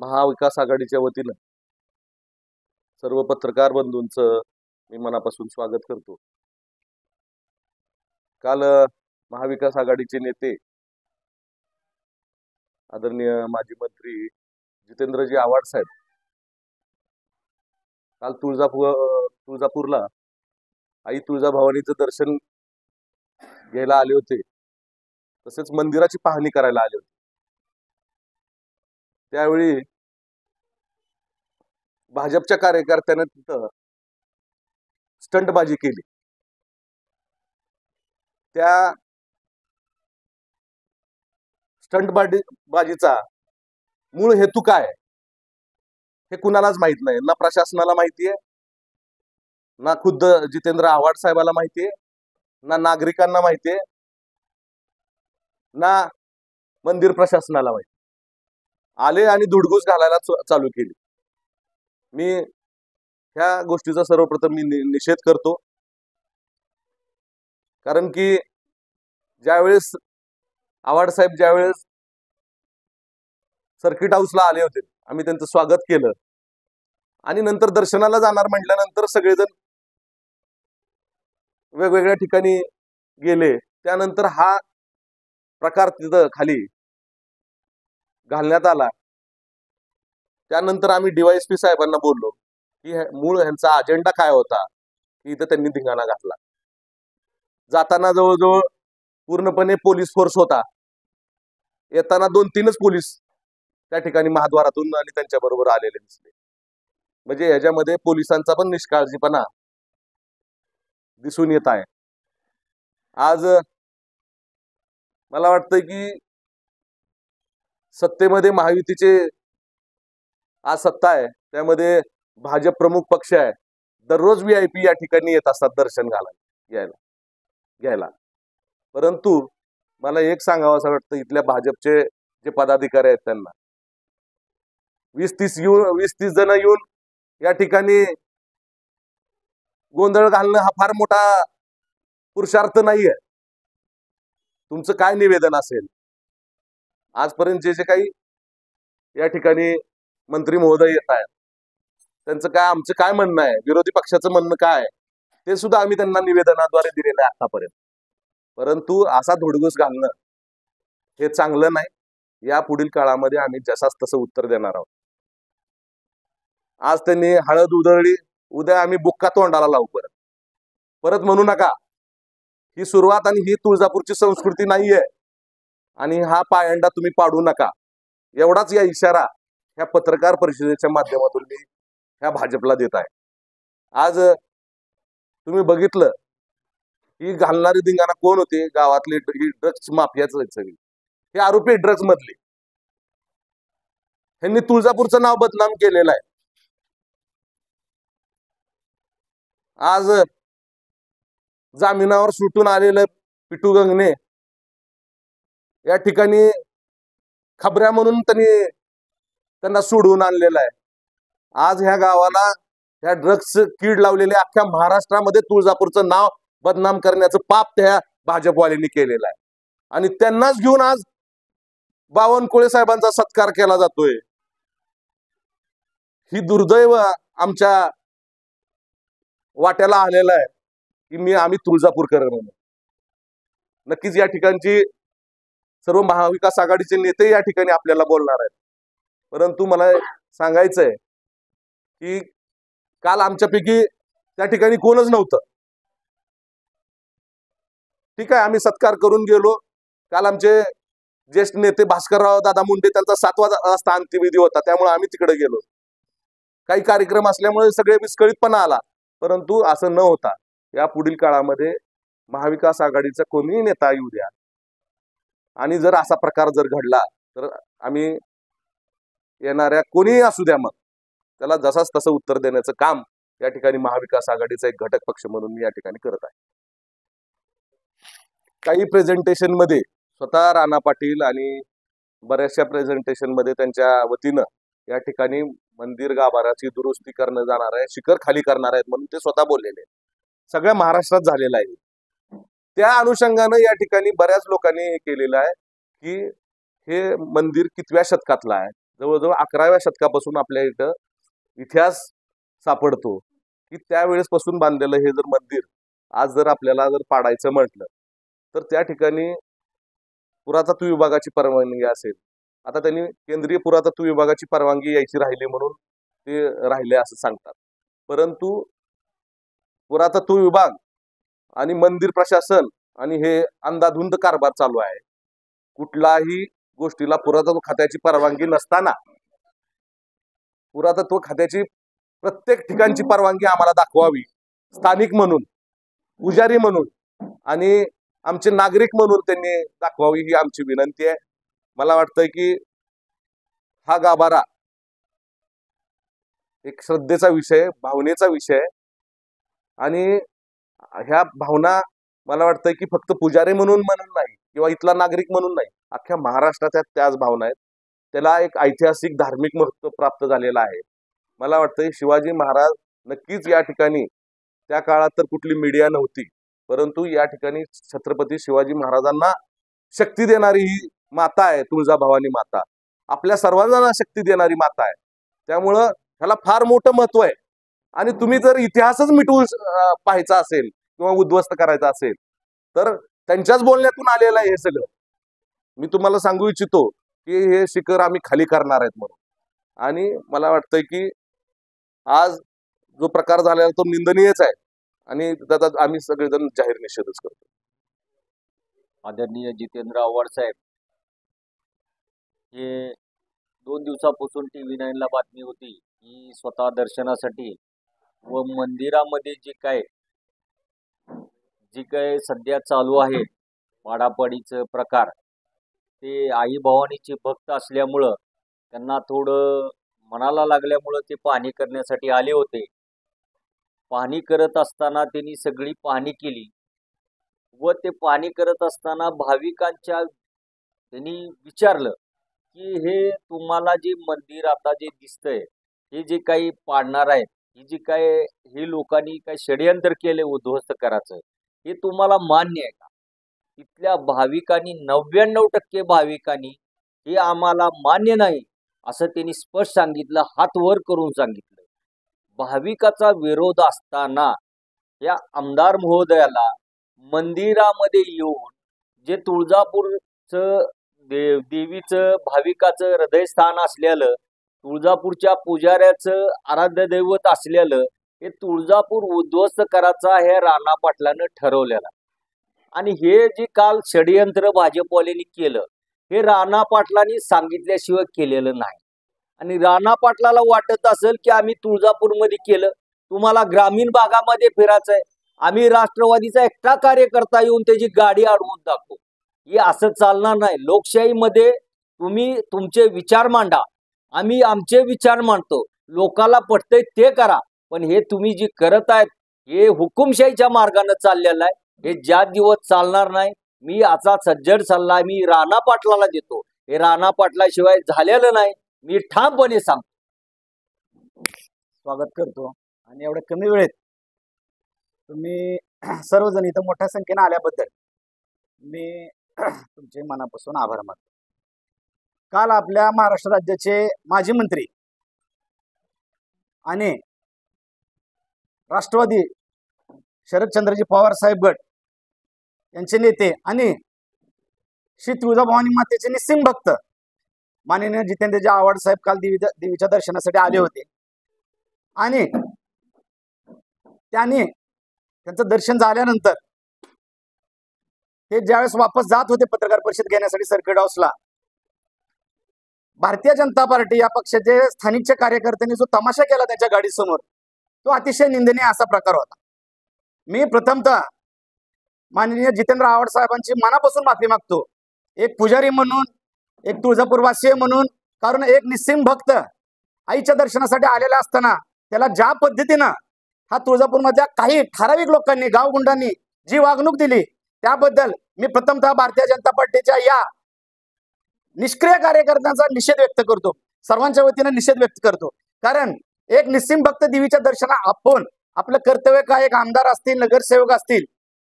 महाविकास आघाडीच्या वतीनं सर्व पत्रकार बंधूंचं मी मनापासून स्वागत करतो। काल महाविकास आघाडीचे नेते आदरणीय माजी मंत्री जितेंद्रजी आव्हाड साहेब काल तुळजापूरला आई तुळजाभवानीचं दर्शन घ्यायला आले होते, तसेच मंदिराची पाहणी करायला आले होते। त्यावेळी भाजपच्या कार्यकर्त्यांनी तिथं स्टंटबाजी केली। त्या स्टंटबाजीचा मूळ हेतू काय हे कुणालाच माहित नाही। ना प्रशासनाला माहिती आहे, ना खुद्द जितेंद्र आव्हाड साहेबाला माहिती आहे, ना नागरिकांना माहिती आहे, ना मंदिर प्रशासनाला माहिती। आले आणि धुडगूस घालायला चालू केली। मी ह्या गोष्टीचा सर्वप्रथम निषेध करतो, कारण की ज्यावेळेस आव्हाड साहेब ज्यावेळेस सर्किट हाऊसला आले होते, आम्ही त्यांचं स्वागत केलं आणि नंतर दर्शनाला जाणार म्हटल्यानंतर सगळेजण वेगवेगळ्या ठिकाणी गेले। त्यानंतर हा प्रकार तिथं खाली घालण्यात आला। त्यानंतर आम्ही डीवायएसपी साहेबांना बोललो की मूळ ह्यांचा अजेंडा काय होता, की इथं त्यांनी धिंगाणा घातला। जाताना जवळजवळ पूर्णपणे पोलीस फोर्स होता, येताना 2-3च पोलीस त्या ठिकाणी महाद्वारातून आणि त्यांच्या बरोबर आलेले दिसले। म्हणजे ह्याच्यामध्ये पोलिसांचा पण निष्काळजीपणा दिसून येत आहे। आज मला वाटतं की सत्तेमध्ये महायुतीचे आज सत्ता आहे, त्यामध्ये भाजप प्रमुख पक्ष आहे। दररोज VIP या ठिकाणी येत असतात दर्शन घ्यायला। परंतु मला एक सांगावं असं वाटतं, इथल्या भाजपचे जे पदाधिकारी आहेत त्यांना 20-30 जण येऊन या ठिकाणी गोंधळ घालणं हा फार मोठा पुरुषार्थ नाहीये। तुमचं काय निवेदन असेल? आजपर्यंत जे काही या ठिकाणी मंत्री महोदय येत आहेत, त्यांचं काय, आमचं काय म्हणणं आहे, विरोधी पक्षाचं म्हणणं काय, ते सुद्धा आम्ही त्यांना निवेदनाद्वारे दिलेलं आहे आतापर्यंत। परंतु असा धुडगूस घालणं हे चांगलं नाही। या पुढील काळामध्ये आम्ही जसाच तसं उत्तर देणार आहोत। आज त्यांनी हळद उधळली, उद्या आम्ही बुक्का तोंडाला लावू। परत म्हणू नका, ही सुरुवात आणि ही तुळजापूरची संस्कृती नाहीये आणि हा पायंडा तुम्ही पाडू नका, एवढाच या इशारा ह्या पत्रकार परिषदेच्या माध्यमातून मी ह्या भाजपला देत आहे। आज तुम्ही बघितलं ही घालणारी धिंगाणा कोण होते? गावातले ड्रग्स माफियाच आहेत सगळी, हे आरोपी ड्रग्स मधले। ह्यांनी तुळजापूरचं नाव बदनाम केलेलं आहे। आज जामिनावर सुटून आलेलं पिटू गंगणे या ठिकाणी खबऱ्या म्हणून त्यांना सोडवून आणलेलं आहे। आज ह्या गावाला ह्या ड्रग्स कीड लावलेले अख्ख्या महाराष्ट्रामध्ये तुळजापूरचं नाव बदनाम करण्याचं पाप त्या भाजपवाल्यांनी केलेलं आहे आणि त्यांनाच घेऊन आज बावनकुळे साहेबांचा सत्कार केला जातोय। ही दुर्दैव आमच्या वाट्याला आलेलं आहे की आम्ही तुळजापूरकर म्हणून। नक्कीच या ठिकाणची सर्व महाविकास आघाडीचे नेते या ठिकाणी आपल्याला बोलणार आहेत। परंतु मला सांगायचंय की काल आमच्यापैकी त्या ठिकाणी कोणच नव्हतं। ठीक आहे, आम्ही सत्कार करून गेलो। काल आमचे ज्येष्ठ नेते भास्करराव दादा मुंडे त्यांचा 7 वाजता अंत्यविधी होता, त्यामुळे आम्ही तिकडे गेलो। काही कार्यक्रम असल्यामुळे सगळे विस्कळीतपणा आला, परंतु असं न होता या पुढील काळामध्ये महाविकास आघाडीचा कोणीही नेता येऊ द्या आणि जर असा प्रकार जर घडला तर आम्ही येणाऱ्या कोणीही असू द्या, मग त्याला जसाच तसं उत्तर देण्याचं काम या ठिकाणी महाविकास आघाडीचा एक घटक पक्ष म्हणून मी या ठिकाणी करत आहे। काही प्रेझेंटेशन मध्ये स्वतः राणा पाटील आणि बऱ्याचशा प्रेझेंटेशन मध्ये त्यांच्या वतीनं या ठिकाणी मंदिर गाभाऱ्याची दुरुस्ती करणं जाणार आहे, शिखर खाली करणार आहेत म्हणून ते स्वतः बोललेले। सगळ्या महाराष्ट्रात झालेलं आहे। त्या अनुषंगानं या ठिकाणी बऱ्याच लोकांनी हे केलेलं आहे की हे मंदिर कितव्या शतकातलं आहे, जवळजवळ 11व्या शतकापासून आपल्या इथं इतिहास सापडतो की त्यावेळेस पासून बांधलेलं हे जर मंदिर आज जर आपल्याला जर पाडायचं म्हटलं तर त्या ठिकाणी पुरातत्व विभागाची परवानगी असेल. आता त्यांनी केंद्रीय पुरातत्व विभागाची परवानगी यायची राहिली म्हणून ते राहिले असं सांगतात. परंतु पुरातत्व विभाग आणि मंदिर प्रशासन आणि हे अंधाधुंद कारभार चालू आहे. कुठलाही गोष्टीला पुरातत्व खात्याची परवानगी नसताना पुरातत्व खात्याची प्रत्येक ठिकाणची परवानगी आम्हाला दाखवावी, स्थानिक म्हणून, पुजारी म्हणून आणि आमचे नागरिक म्हणून त्यांनी दाखवावी ही आमची विनंती आहे. मला वाटतंय की हा गाभारा एक श्रद्धेचा विषय, भावनेचा विषय आणि ह्या भावना मला वाटतंय की फक्त पुजारी म्हणून नाही किंवा इथला नागरिक म्हणून नाही, अख्ख्या महाराष्ट्राच्या त्याच भावना आहेत. त्याला एक ऐतिहासिक धार्मिक महत्त्व प्राप्त झालेलं आहे. मला वाटतंय शिवाजी महाराज नक्कीच या ठिकाणी, त्या काळात तर कुठली मीडिया नव्हती, परंतु या ठिकाणी छत्रपती शिवाजी महाराजांना शक्ती देणारी ही माता आहे तुळजाभवानी माता. आपल्या सर्वांना शक्ती देणारी माता आहे. त्यामुळं ह्याला फार मोठं महत्व आहे. आणि तुम्ही जर इतिहासच मिटवून पाहायचा असेल किंवा उद्ध्वस्त करायचा असेल तर त्यांच्याच बोलण्यातून आलेलं आहे हे सगळं. मी तुम्हाला सांगू इच्छितो की हे शिखर आम्ही खाली करणार आहेत म्हणून. आणि मला वाटतंय की आज जो प्रकार झालेला तो निंदनीयच आहे आणि त्याचा आम्ही सगळेजण जाहीर निषेधच करतो. आदरणीय जितेंद्र आव्हाड साहेब हे 2 दिवसापासून TV9 ला बातमी होती की स्वतः दर्शनासाठी व मंदिरामध्ये जे काय सध्या चालू आहे पाडापाडीचं प्रकार, ते आई भवानीचे भक्त असल्यामुळं त्यांना थोडं मनाला लागल्यामुळं ते पाहणी करण्यासाठी आले होते. पाहणी करत असताना त्यांनी सगळी पाहणी केली व ते पाहणी करत असताना भाविकांच्या त्यांनी विचारलं की हे तुम्हाला जे मंदिर आता जे दिसतंय, हे जे काही पाडणार आहेत, हे जे काय हे लोकांनी काही षडयंत्र केले उद्ध्वस्त करायचं, हे तुम्हाला मान्य आहे का? इथल्या भाविकांनी 99% भाविकांनी हे आम्हाला मान्य नाही असं त्यांनी स्पष्ट सांगितलं, हात वर करून सांगितलं. भाविकाचा विरोध असताना या आमदार महोदयाला मंदिरामध्ये येऊन जे तुळजापूरचं देवीचं भाविकाचं हृदयस्थान असलेलं, तुळजापूरच्या पुजाऱ्याचं आराध्य दैवत असलेलं हे तुळजापूर उद्ध्वस्त करायचा हे राणा पाटलानं ठरवलेला. आणि हे जे काल षडयंत्र भाजपवाल्यांनी केलं हे राणा पाटलांनी सांगितल्याशिवाय केलेलं नाही. आणि राणा पाटलाला वाटत असेल की आम्ही तुळजापूरमध्ये केलं, तुम्हाला ग्रामीण भागामध्ये फिरायचंय, आम्ही राष्ट्रवादीचा एकटा कार्यकर्ता येऊन त्याची गाडी अडवून दाखवू. हे असं चालणार नाही. लोकशाहीमध्ये तुम्ही तुमचे विचार मांडा, आम्ही आमचे विचार मांडतो, लोकाला पटतंय ते करा. पण हे तुम्ही जे करत आहेत हे हुकुमशाहीच्या मार्गाने चाललेलं आहे. हे ज्या दिवस चालणार नाही. मी याचा सज्जड सल्ला मी राणा पाटलाला देतो. हे राणा पाटलाशिवाय झालेलं नाही, मी ठामपणे सांगतो. स्वागत करतो. आणि एवढ्या कमी वेळेत तुम्ही सर्वजण इथं मोठ्या संख्येने आल्याबद्दल मी तुमचे मनापासून आभार मानतो. काल आपल्या महाराष्ट्र राज्याचे माजी मंत्री आणि राष्ट्रवादी शरदचंद्रजी पवार साहेब गट यांचे नेते आणि श्री तुळजाभवानी मातेचे निस्सिम भक्त माननीय जितेंद्रजी आव्हाड साहेब काल देवीच्या दर्शनासाठी आले होते. आणि त्यांचं दर्शन झाल्यानंतर ते ज्यावेळेस वापस जात होते पत्रकार परिषद घेण्यासाठी सर्किट हाऊसला, भारतीय जनता पार्टी या पक्षाचे स्थानिकच्या कार्यकर्त्यांनी जो तमाशा केला त्यांच्या गाडीसमोर, तो अतिशय निंदनीय असा प्रकार होता. मी प्रथमतः माननीय जितेंद्र आव्हाड साहेबांची मनापासून माफी मागतो, एक पुजारी म्हणून, एक तुळजापूरवासीय म्हणून. कारण एक निस्सिम भक्त आईच्या दर्शनासाठी आलेला असताना त्याला ज्या पद्धतीनं हा तुळजापूरमधल्या काही ठराविक लोकांनी, गावगुंडांनी जी वागणूक दिली त्याबद्दल मी प्रथमतः भारतीय जनता पार्टीच्या या निष्क्रिय कार्यकर्त्यांचा निषेध व्यक्त करतो, सर्वांच्या वतीने निषेध व्यक्त करतो. कारण एक निस्सिम भक्त देवीच्या दर्शना आपण आपलं कर्तव्य काय, एक आमदार असतील, नगरसेवक असतील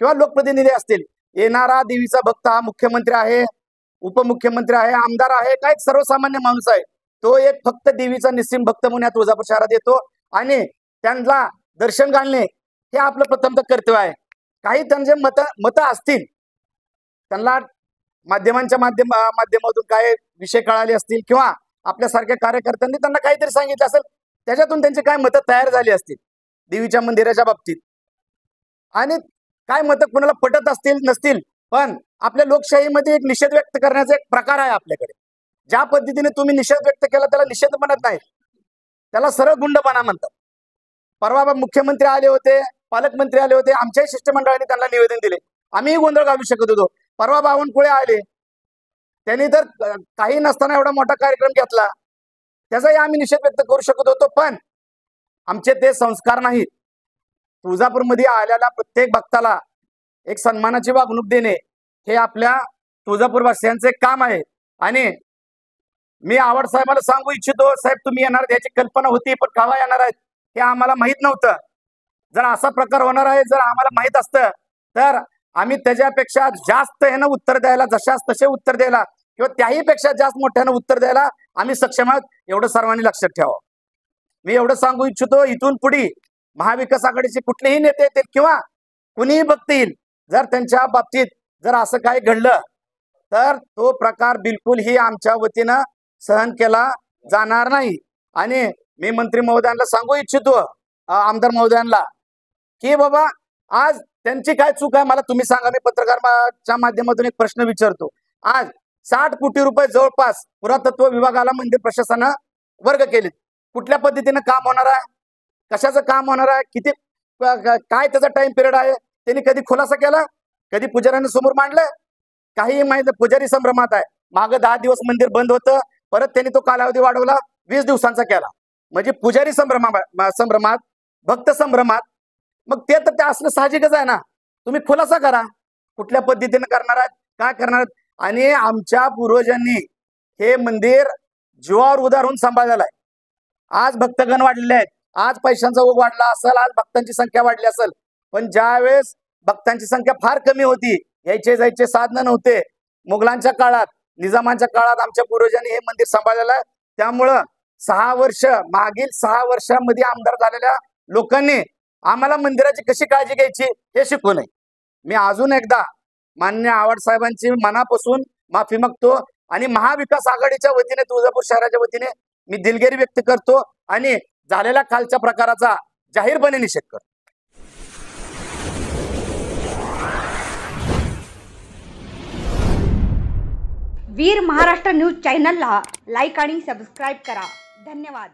किंवा लोकप्रतिनिधी असतील, येणारा देवीचा भक्त हा मुख्यमंत्री आहे, उपमुख्यमंत्री आहे, आमदार आहे, काय सर्वसामान्य माणूस आहे, तो एक फक्त देवीचा निस्सिम भक्त म्हणून या तुळजापूर शहरात येतो आणि त्यांना दर्शन घालणे हे आपलं प्रथमतः कर्तव्य आहे. काही त्यांचे मत असतील, त्यांना माध्यमांच्या माध्यमातून काय विषय कळाले असतील किंवा आपल्यासारख्या कार्यकर्त्यांनी त्यांना काहीतरी सांगितलं असेल, त्याच्यातून त्यांची काय मतं तयार झाली असतील देवीच्या मंदिराच्या बाबतीत, आणि काय मतं कुणाला पटत असतील नसतील, पण आपल्या लोकशाहीमध्ये एक निषेध व्यक्त करण्याचा एक प्रकार आहे आपल्याकडे. ज्या पद्धतीने तुम्ही निषेध व्यक्त केला त्याला निषेध म्हणत नाही, त्याला सरळ गुंडपणा म्हणतात. परवा मुख्यमंत्री आले होते, पालकमंत्री आले होते, आमच्याही शिष्टमंडळाने त्यांना निवेदन दिले, आम्हीही गोंधळ घालू शकत होतो. परवा बावनकुळे आले, त्यांनी तर काही नसताना एवढा मोठा कार्यक्रम घेतला, त्याचाही आम्ही निषेध व्यक्त करू शकत होतो, पण आमचे ते संस्कार नाहीत. तुळजापूरमध्ये आलेल्या प्रत्येक भक्ताला एक सन्मानाची वागणूक देणे हे आपल्या तुळजापूरवासियांचे काम आहे. आणि मी आव्हाड साहेबांना सांगू इच्छितो, साहेब तुम्ही येणार याची कल्पना होती, पण केव्हा येणार आहेत हे आम्हाला माहित नव्हतं. जर असा प्रकार होणार आहे जर आम्हाला माहित असतं तर आम्ही त्याच्यापेक्षा जास्त ह्यानं उत्तर द्यायला, जशास तसे उत्तर द्यायला किंवा त्याही पेक्षा जास्त मोठ्यानं उत्तर द्यायला आम्ही सक्षम आहोत, एवढं सर्वांनी लक्षात ठेवावं. मी एवढं सांगू इच्छितो, इथून पुढे महाविकास आघाडीचे कुठलेही नेते येतील किंवा कुणीही भक्त येईल, जर त्यांच्या बाबतीत जर असं काही घडलं तर तो प्रकार बिलकुल ही आमच्या वतीनं सहन केला जाणार नाही. आणि मी मंत्री महोदयांना सांगू इच्छितो, आमदार महोदयांना, की बाबा आज त्यांची काय चूक आहे मला तुम्ही सांगा. मी पत्रकाराच्या माध्यमातून एक प्रश्न विचारतो. आज 60 कोटी रुपये जवळपास पुरातत्व विभागाला मंदिर प्रशासनानं वर्ग केलेत. कुठल्या पद्धतीनं काम होणार आहे, कशाचं काम होणार आहे, किती काय त्याचा टाइम पिरियड आहे, त्यांनी कधी खुलासा केला, कधी पुजाऱ्यांनी समोर मांडलं? काही माहिती, पुजारी संभ्रमात आहे. मागं 10 दिवस मंदिर बंद होतं, परत त्यांनी तो कालावधी वाढवला 20 दिवसांचा केला. म्हणजे पुजारी संभ्रमात, भक्त संभ्रमात. मग ते तर ते असणं साहजिकच आहे ना. तुम्ही खुलासा करा, कुठल्या पद्धतीने करणार आहात, काय करणार आहात. आणि आमच्या पूर्वजांनी हे मंदिर जीवावर उधारून सांभाळलेलं आहे. आज भक्तगण वाढलेले आहेत, आज पैशांचा ओघ वाढला असेल, आज भक्तांची संख्या वाढली असेल, पण ज्यावेळेस भक्तांची संख्या फार कमी होती, यायचे जायचे साधनं नव्हते, मुघलांच्या काळात, निजामांच्या काळात आमच्या पूर्वजांनी हे मंदिर सांभाळलेलं आहे. त्यामुळं 6 वर्ष, मागील 6 वर्षांमध्ये आमदार झालेल्या लोकांनी आम्हाला मंदिराची कशी काळजी घ्यायची हे शिकवू नये. मी अजून एकदा माननीय आव्हाड साहेबांची मनापासून माफी मागतो आणि महाविकास आघाडीच्या वतीने, तुळजापूर शहराच्या वतीने मी दिलगिरी व्यक्त करतो आणि झालेल्या कालच्या प्रकाराचा जाहीरपणे निषेध करतो. वीर महाराष्ट्र न्यूज चॅनलला लाईक आणि सबस्क्राईब करा. धन्यवाद.